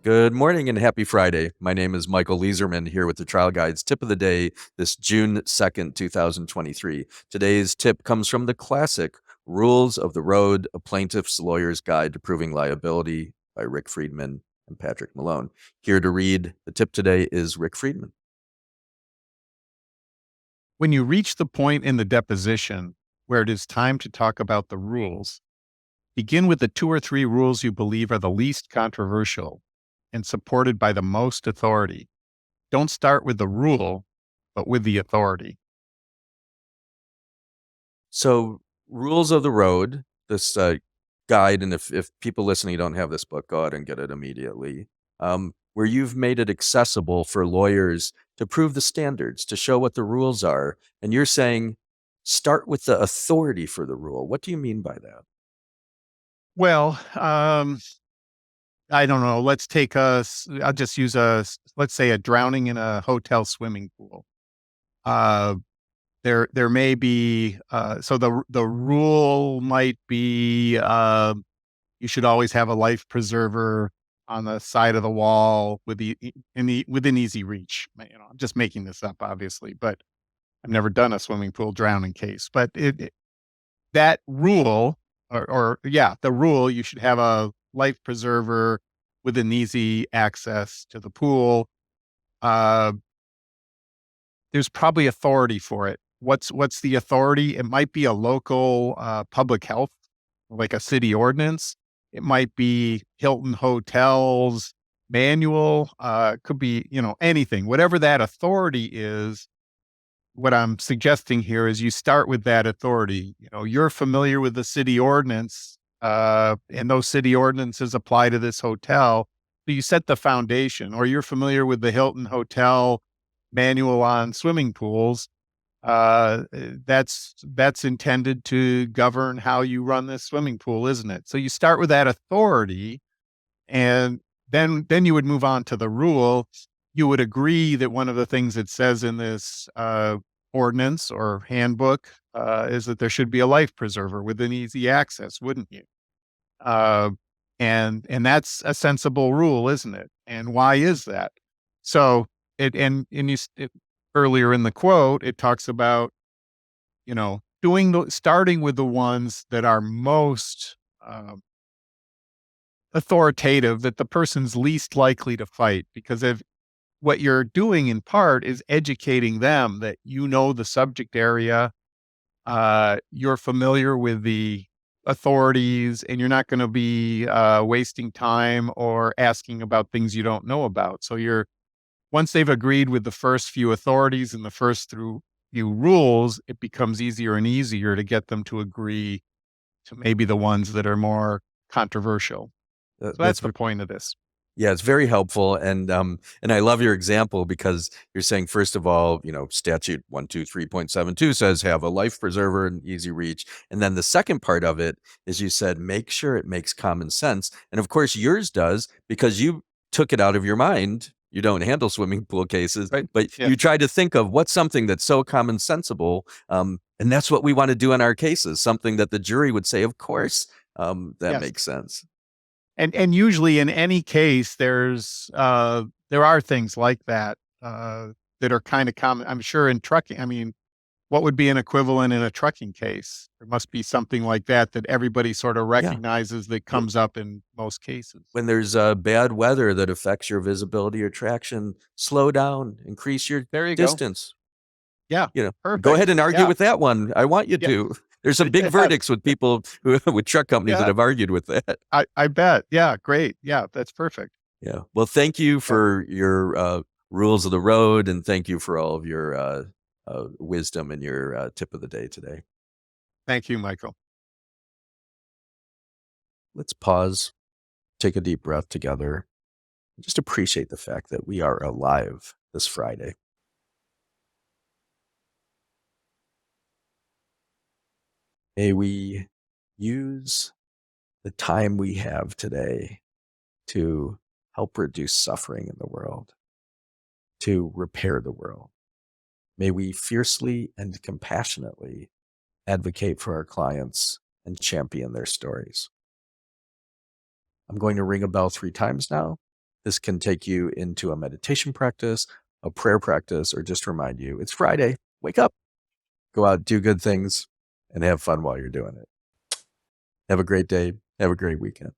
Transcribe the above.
Good morning and happy Friday. My name is Michael Leeserman here with the Trial Guide's tip of the day this June 2nd, 2023. Today's tip comes from the classic Rules of the Road, A Plaintiff's Lawyer's Guide to Proving Liability by Rick Friedman and Patrick Malone. Here to read the tip today is Rick Friedman. When you reach the point in the deposition where it is time to talk about the rules, begin with the 2 or 3 rules you believe are the least controversial and supported by the most authority. Don't start with the rule, but with the authority. So, Rules of the Road, this guide, and if people listening don't have this book, go out and get it immediately, where you've made it accessible for lawyers to prove the standards, to show what the rules are. And you're saying, start with the authority for the rule. What do you mean by that? Well, I don't know. I'll just use let's say a drowning in a hotel swimming pool. Uh, there may be, so the rule might be, you should always have a life preserver on the side of the wall within easy reach. I'm just making this up, obviously, but I've never done a swimming pool drowning case. But that rule, the rule, you should have a life preserver within easy access to the pool. Uh, there's probably authority for it. What's the authority? It might be a local public health, like a city ordinance. It might be Hilton Hotels manual. Could be, anything. Whatever that authority is, what I'm suggesting here is you start with that authority. You're familiar with the city ordinance, and those city ordinances apply to this hotel. So you set the foundation, or you're familiar with the Hilton Hotel manual on swimming pools. That's intended to govern how you run this swimming pool, isn't it? So you start with that authority, and then you would move on to the rule. You would agree that one of the things it says in this ordinance or handbook is that there should be a life preserver within easy access, wouldn't you? Uh, and that's a sensible rule, isn't it? And why is that? So earlier in the quote, it talks about, starting with the ones that are most authoritative, that the person's least likely to fight, because if what you're doing in part is educating them that the subject area, you're familiar with the authorities, and you're not going to be wasting time or asking about things you don't know about. So once they've agreed with the first few authorities and the first few rules, it becomes easier and easier to get them to agree to maybe the ones that are more controversial. So that's the point of this. Yeah, it's very helpful. And I love your example, because you're saying, first of all, statute 123.72 says have a life preserver and easy reach. And then the second part of it is, you said, make sure it makes common sense. And of course yours does, because you took it out of your mind. You don't handle swimming pool cases, Right. but Yeah. you try to think of what's something that's so common sensible. And that's what we want to do in our cases, something that the jury would say, of course, that Yes. makes sense. And usually in any case, there are things like that that are kind of common. I'm sure in trucking. I mean, what would be an equivalent in a trucking case? There must be something like that everybody sort of recognizes that comes up in most cases. When there's bad weather that affects your visibility or traction, slow down, increase your There you go. distance. Yeah, Go perfect. ahead and argue Yeah. with that one. I want you Yeah. to. There's some big verdicts with people with truck companies that Yeah. have argued with that. I bet. Yeah, great. Yeah, that's perfect. Yeah. Well, thank you for your rules of the road, and thank you for all of your wisdom and your tip of the day today. Thank you, Michael. Let's pause, take a deep breath together, and just appreciate the fact that we are alive this Friday. May we use the time we have today to help reduce suffering in the world, to repair the world. May we fiercely and compassionately advocate for our clients and champion their stories. I'm going to ring a bell 3 times now. This can take you into a meditation practice, a prayer practice, or just remind you it's Friday. Wake up, go out, do good things, and have fun while you're doing it. Have a great day. Have a great weekend.